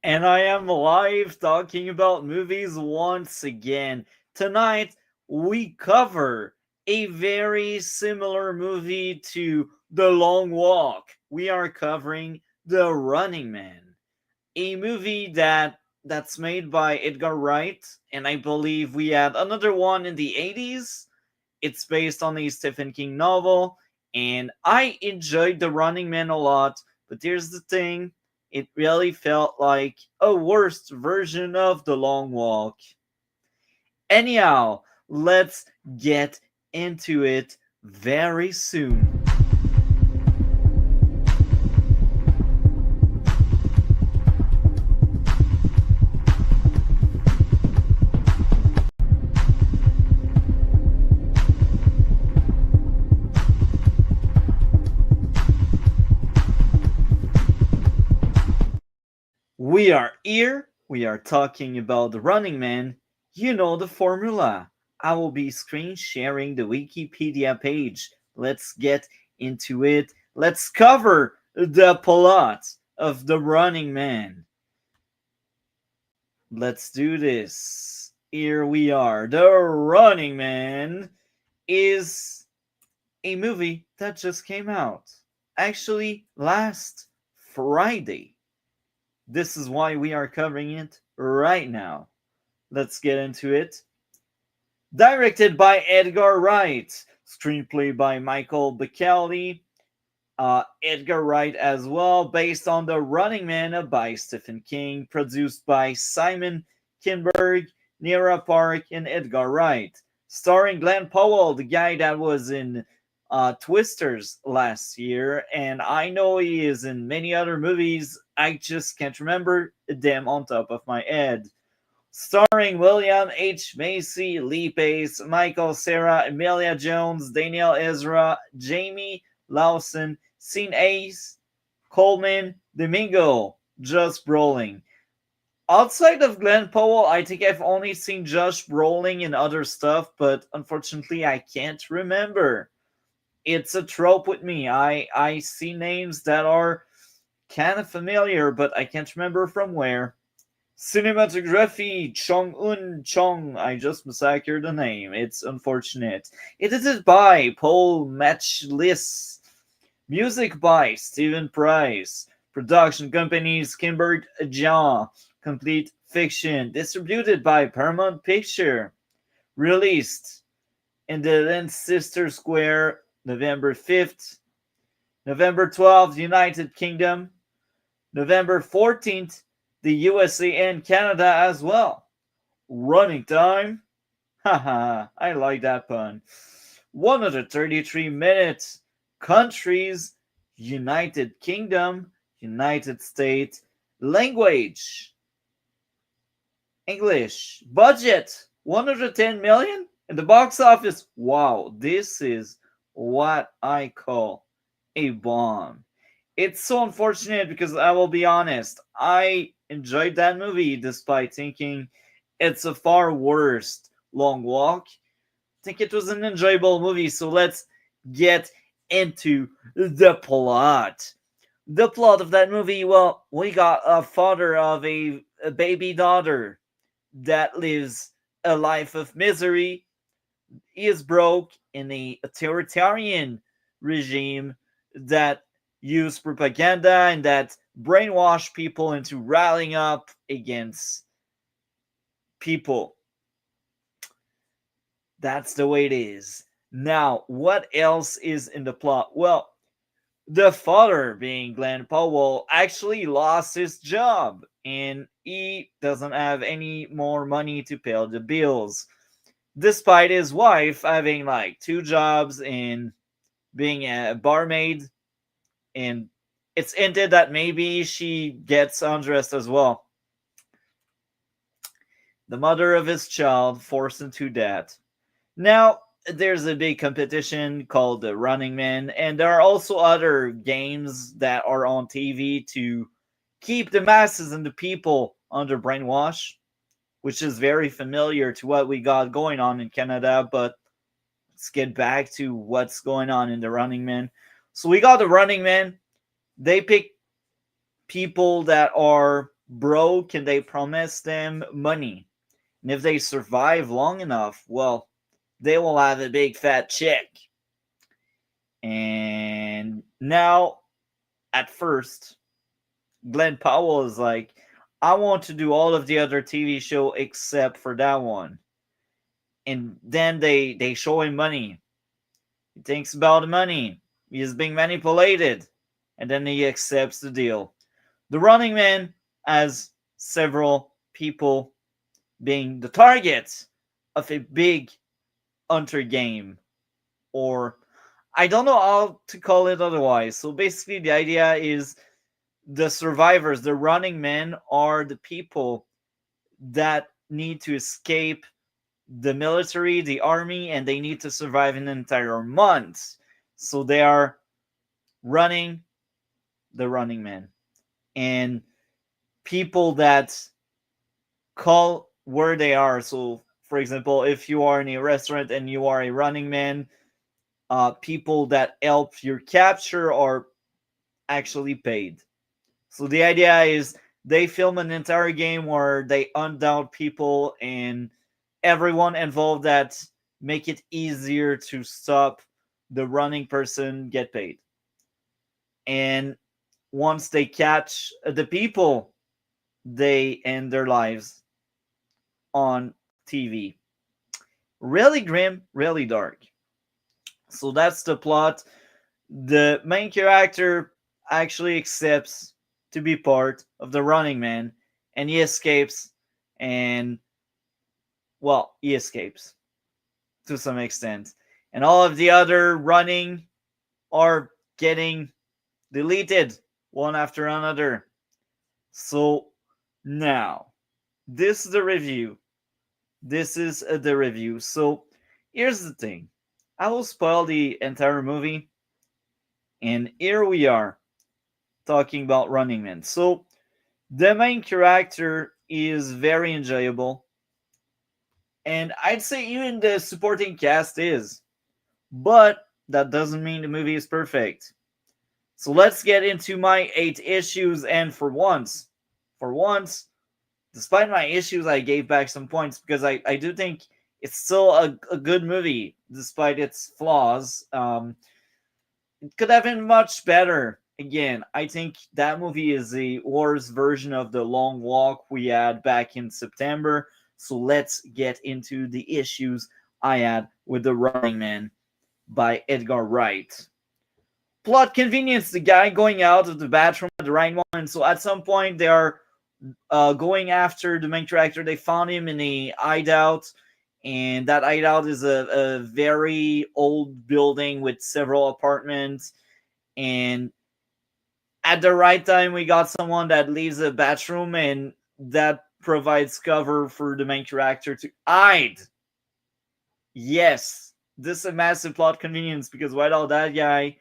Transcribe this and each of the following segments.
And I am live talking about movies once again. Tonight, we cover a very similar movie to The Long Walk. We are covering The Running Man, a movie that's made by Edgar Wright, and I believe we had another one in the 80s. It's based on a Stephen King novel, and I enjoyed The Running Man a lot, but here's the thing, it really felt like a worst version of The Long Walk. Anyhow, let's get into it very soon. We are here. We are talking about the Running Man. You know the formula. I will be screen sharing the Wikipedia page. Let's get into it. Let's cover the plot of the Running Man. Let's do this. Here we are. The Running Man is a movie that just came out. Actually, last Friday. This is why we are covering it right now. Let's get into it. Directed by Edgar Wright, screenplay by Michael Bacalli, Edgar Wright as well, based on The Running Man by Stephen King, produced by Simon Kinberg, Nira Park, and Edgar Wright. Starring Glenn Powell, the guy that was in Twisters last year, and I know he is in many other movies. I just can't remember them on top of my head. Starring William H. Macy, Lee Pace, Michael Cera, Emilia Jones, Daniel Ezra, Jamie Lawson, Sean Ace, Coleman, Domingo, Josh Brolin. Outside of Glenn Powell, I think I've only seen Josh Brolin in other stuff, but unfortunately I can't remember. It's a trope with me. I see names that are kind of familiar, but I can't remember from where. Cinematography, Chong Un Chong. I just massacred the name. It's unfortunate. Edited by Paul Matchliss. Music by Stephen Price. Production companies Kimber John. Complete Fiction. Distributed by Paramount Picture. Released in the Leicester Square, November 5th. November 12th, United Kingdom. November 14th, the USA and Canada as well. Running time, haha, I like that pun. 133 minutes. Countries, United Kingdom, United States. Language, English. Budget, 110 million. In the box office, wow, this is what I call a bomb. It's so unfortunate because I will be honest, I enjoyed that movie despite thinking it's a far worse Long Walk. I think it was an enjoyable movie, so let's get into the plot. The plot of that movie, well, we got a father of a baby daughter that lives a life of misery. He is broke in a authoritarian regime that use propaganda and that brainwash people into rallying up against people. That's the way it is. Now, what else is in the plot? Well, the father, being Glenn Powell, actually lost his job and he doesn't have any more money to pay the bills. Despite his wife having like two jobs and being a barmaid, and it's hinted that maybe she gets undressed as well. The mother of his child forced into that. Now, there's a big competition called the Running Man, and there are also other games that are on TV to keep the masses and the people under brainwash, which is very familiar to what we got going on in Canada. But let's get back to what's going on in the Running Man. So we got the Running Man. They pick people that are broke and they promise them money. And if they survive long enough, well, they will have a big fat check. And now, at first, Glenn Powell is like, I want to do all of the other TV show except for that one. And then they show him money. He thinks about the money. He is being manipulated. And then he accepts the deal. The Running Man has several people being the targets of a big hunter game. Or I don't know how to call it otherwise. So basically, the idea is the survivors, the running men, are the people that need to escape the military, the army, and they need to survive an entire month. So they are running the running men. And people that call where they are. So, for example, if you are in a restaurant and you are a running man, people that help your capture are actually paid. So the idea is they film an entire game where they hunt down people and everyone involved that make it easier to stop the running person get paid. And once they catch the people, they end their lives on TV. Really grim, really dark. So that's the plot. The main character actually accepts to be part of the Running Man, and he escapes. And well, he escapes to some extent, and all of the other running are getting deleted one after another. So now, this is the review. This is the review. So here's the thing. I will spoil the entire movie, and here we are talking about Running Man. So the main character is very enjoyable, and I'd say even the supporting cast is, but that doesn't mean the movie is perfect. So let's get into my 8 issues, and for once, despite my issues, I gave back some points because I do think it's still a good movie despite its flaws. It could have been much better. Again, I think that movie is the worst version of the long walk we had back in September. So let's get into the issues I had with The Running Man by Edgar Wright. Plot convenience, the guy going out of the bathroom at the right moment. So at some point, they are going after the main character. They found him in a hideout, and that hideout is a very old building with several apartments. And at the right time, we got someone that leaves the bathroom, and that provides cover for the main character to hide. Yes, this is a massive plot convenience because without that guy,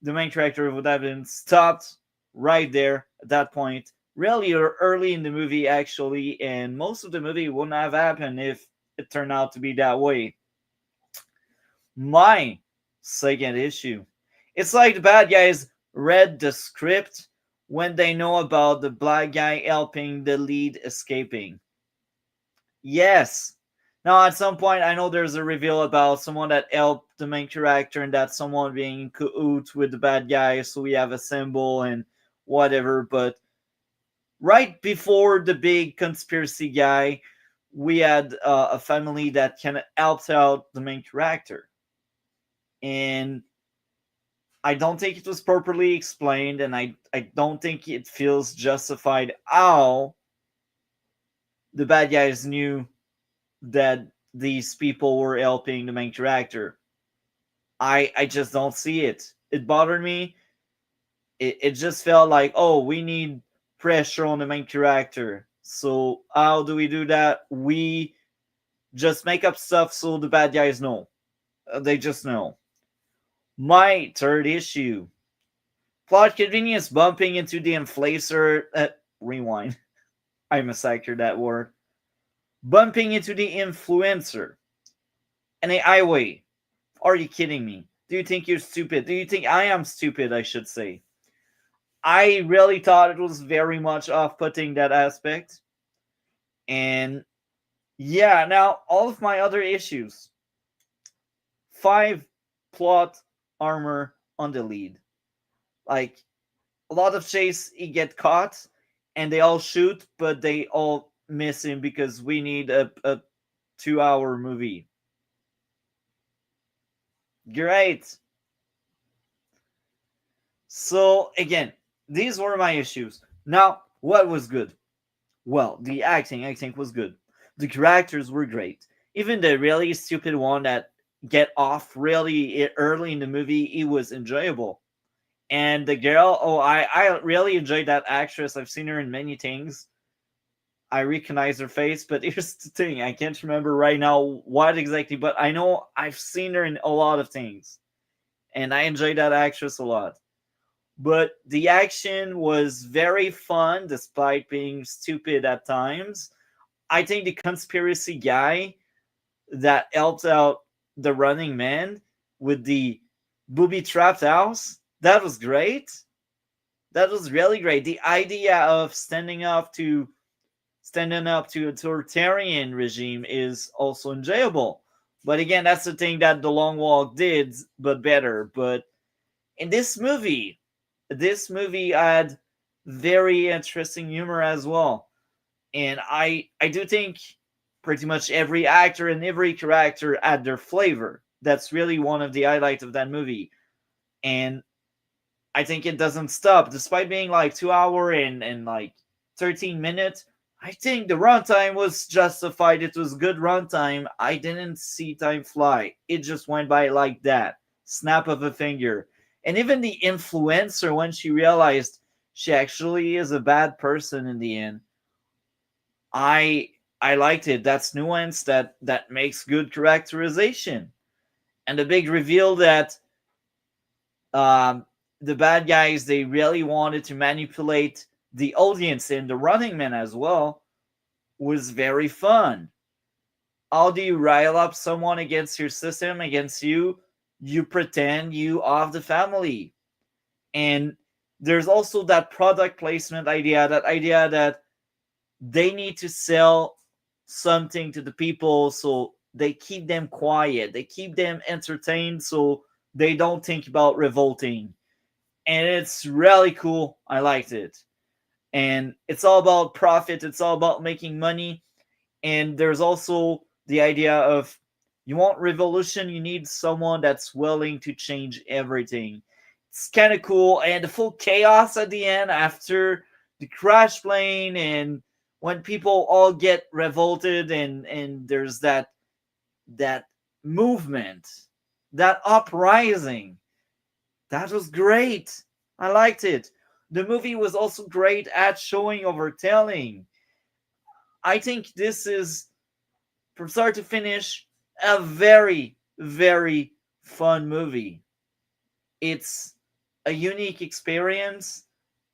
the main character would have been stopped right there at that point, really early in the movie, actually, and most of the movie wouldn't have happened if it turned out to be that way. My second issue. It's like the bad guys read the script when they know about the black guy helping the lead escaping. Yes. Now, at some point, I know there's a reveal about someone that helped the main character and that someone being in cahoots with the bad guy, so we have a symbol and whatever. But right before the big conspiracy guy, we had a family that kind of helped out the main character. And I don't think it was properly explained, and I don't think it feels justified how the bad guys knew that these people were helping the main character. I just don't see it. It bothered me. It just felt like, oh, we need pressure on the main character. So how do we do that? We just make up stuff so the bad guys know. They just know. My third issue. Plot convenience bumping into the inflator. Rewind. I massacred that word. Bumping into the influencer in a highway. Are you kidding me? Do you think you're stupid? Do you think I am stupid, I should say? I really thought it was very much off putting that aspect. And yeah, now all of my other issues. 5 plot armor on the lead. Like a lot of chase he get caught and they all shoot, but they all miss him because we need a 2 hour movie. Great. So again, these were my issues. Now, what was good? Well, the acting I think was good. The characters were great. Even the really stupid one that get off really early in the movie, it was enjoyable. And the girl, oh, I really enjoyed that actress. I've seen her in many things. I recognize her face, but here's the thing: I can't remember right now what exactly, but I know I've seen her in a lot of things, and I enjoyed that actress a lot. But the action was very fun, despite being stupid at times. I think the conspiracy guy that helped out the Running Man with the booby trapped house, that was great. That was really great. The idea of standing up to a authoritarian regime is also enjoyable. But again, that's the thing that the Long Walk did, but better. But in this movie had very interesting humor as well. And I do think pretty much every actor and every character had their flavor. That's really one of the highlights of that movie. And I think it doesn't stop, despite being like 2 hour and like 13 minutes. I think the runtime was justified. It was good runtime. I didn't see time fly. It just went by like that, snap of a finger. And even the influencer, when she realized she actually is a bad person in the end, I I liked it. That's nuance that makes good characterization. And the big reveal that um, the bad guys they really wanted to manipulate the audience and the Running Man as well was very fun. How do you rile up someone against your system, against you? You pretend you are the family. And there's also that product placement idea, that idea that they need to sell something to the people so they keep them quiet, they keep them entertained so they don't think about revolting. And it's really cool. I liked it. And it's all about profit, it's all about making money. And there's also the idea of you want revolution, you need someone that's willing to change everything. It's kind of cool. And the full chaos at the end after the crash plane, and when people all get revolted, and there's that movement, that uprising, that was great. I liked it. The movie was also great at showing overtelling. I think this is, from start to finish, a very, very fun movie. It's a unique experience.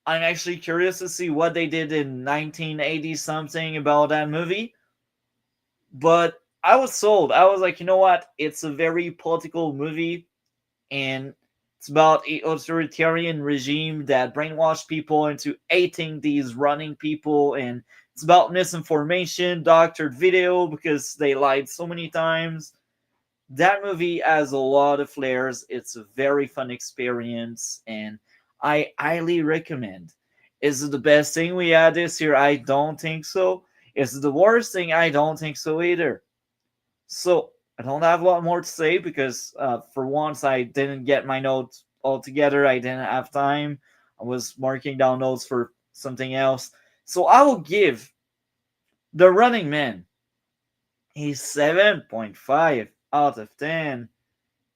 I'm actually curious to see what they did in 1980 something about that movie. But I was sold. I was like, you know what? It's a very political movie, and it's about an authoritarian regime that brainwashed people into hating these running people, and it's about misinformation, doctored video because they lied so many times. That movie has a lot of flares. It's a very fun experience, and I highly recommend. Is it the best thing we had this year? I don't think so. Is it the worst thing? I don't think so either. So I don't have a lot more to say because for once I didn't get my notes all together. I didn't have time. I was marking down notes for something else. So I will give The Running Man a 7.5 out of 10.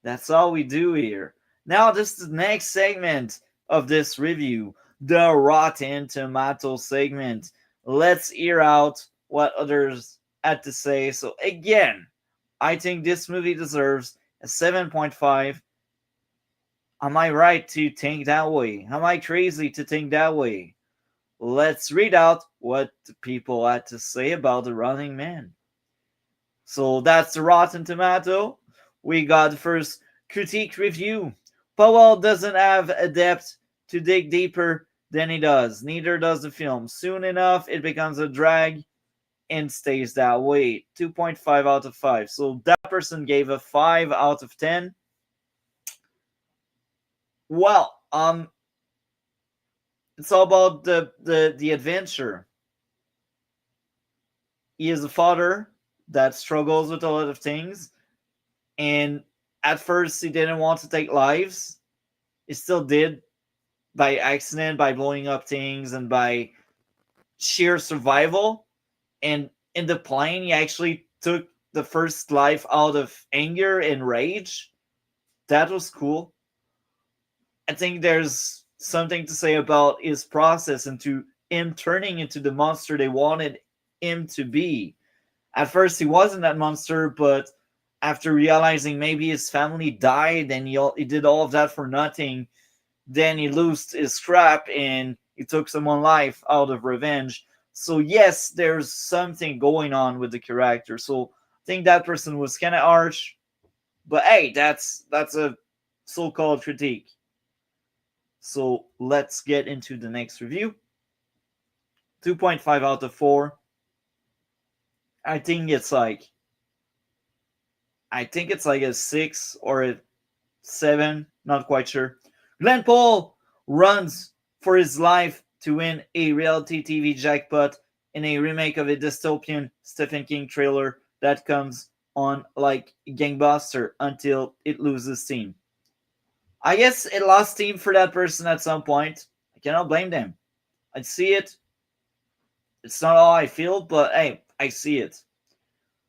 That's all we do here. Now, this is the next segment of this review, the Rotten Tomato segment. Let's hear out what others had to say. So, again, I think this movie deserves a 7.5. Am I right to think that way? Am I crazy to think that way? Let's read out what the people had to say about The Running Man. So that's the Rotten Tomato. We got the first critique review. Powell doesn't have a depth to dig deeper than he does. Neither does the film. Soon enough, it becomes a drag and stays that way. 2.5 out of 5. So that person gave a 5 out of 10. Well, it's all about the adventure. He is a father that struggles with a lot of things, and at first he didn't want to take lives. He still did by accident, by blowing up things, and by sheer survival. And in the plane, he actually took the first life out of anger and rage. That was cool. I think there's something to say about his process and to him turning into the monster they wanted him to be. At first, he wasn't that monster, but after realizing maybe his family died and he did all of that for nothing, then he lost his scrap and he took someone's life out of revenge. So yes, there's something going on with the character. So I think that person was kind of harsh, but hey, that's a so-called critique. So let's get into the next review. 2.5 out of 4. I think it's like a 6 or a 7, not quite sure. Glenn Paul runs for his life to win a reality TV jackpot in a remake of a dystopian Stephen King trailer that comes on like gangbuster until it loses steam. I guess it lost steam for that person at some point. I cannot blame them. I see it. It's not all I feel, but hey, I see it.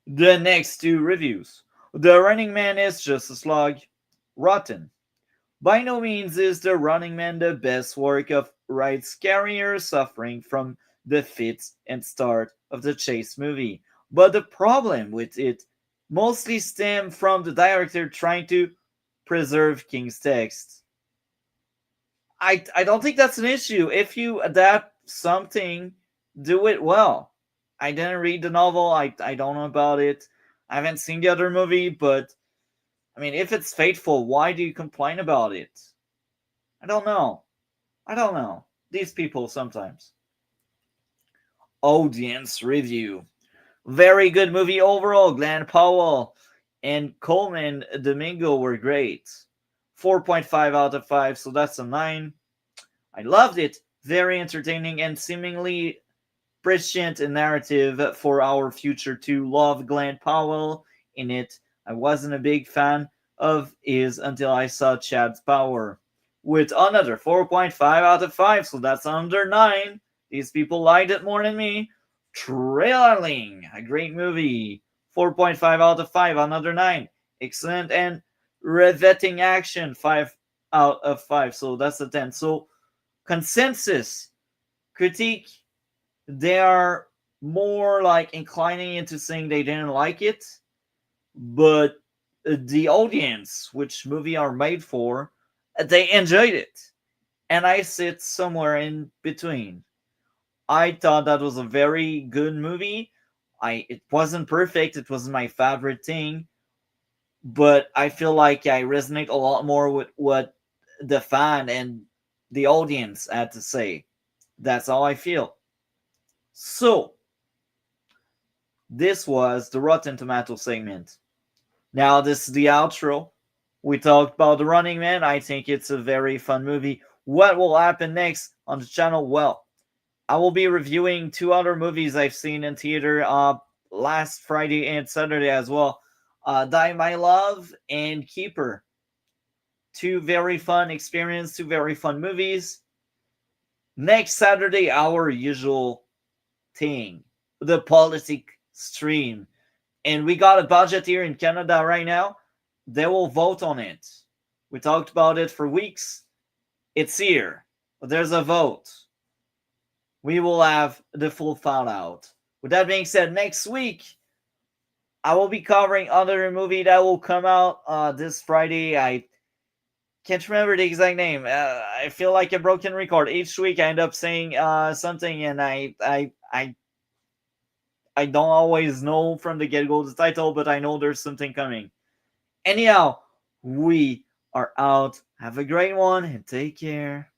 The next two reviews. The Running Man is just a slog. Rotten. By no means is The Running Man the best work of Wright's career, suffering from the fits and start of the Chase movie. But the problem with it mostly stemmed from the director trying to preserve King's text. I don't think that's an issue. If you adapt something, do it well. I didn't read the novel. I don't know about it. I haven't seen the other movie, but I mean, if it's faithful, why do you complain about it? I don't know. I don't know. These people sometimes. Audience review. Very good movie overall. Glenn Powell and Coleman Domingo were great. 4.5 out of 5, so that's a 9. I loved it. Very entertaining and seemingly prescient narrative for our future to love Glenn Powell in it. I wasn't a big fan of his until I saw Chad's Power. With another 4.5 out of 5, so that's under 9. These people liked it more than me. Trailing, a great movie. 4.5 out of 5, another 9. Excellent and riveting action, 5 out of 5, so that's a 10. So, consensus critique, they are more like inclining into saying they didn't like it, but the audience, which movie are made for, they enjoyed it, and I sit somewhere in between. I thought that was a very good movie. It wasn't perfect, it wasn't my favorite thing, but I feel like I resonate a lot more with what the fan and the audience had to say. That's how I feel. So, this was the Rotten Tomato segment. Now, this is the outro. We talked about The Running Man. I think it's a very fun movie. What will happen next on the channel? Well, I will be reviewing two other movies I've seen in theater last Friday and Saturday as well. Die My Love and Keeper. Two very fun experiences, two very fun movies. Next Saturday, our usual thing, the politic stream. And we got a budget here in Canada right now. They will vote on it. We talked about it for weeks. It's here. There's a vote. We will have the full fallout. With that being said, next week I will be covering another movie that will come out this Friday. I can't remember the exact name. I feel like a broken record. Each week I end up saying something, and I don't always know from the get-go the title, but I know there's something coming. Anyhow, we are out. Have a great one and take care.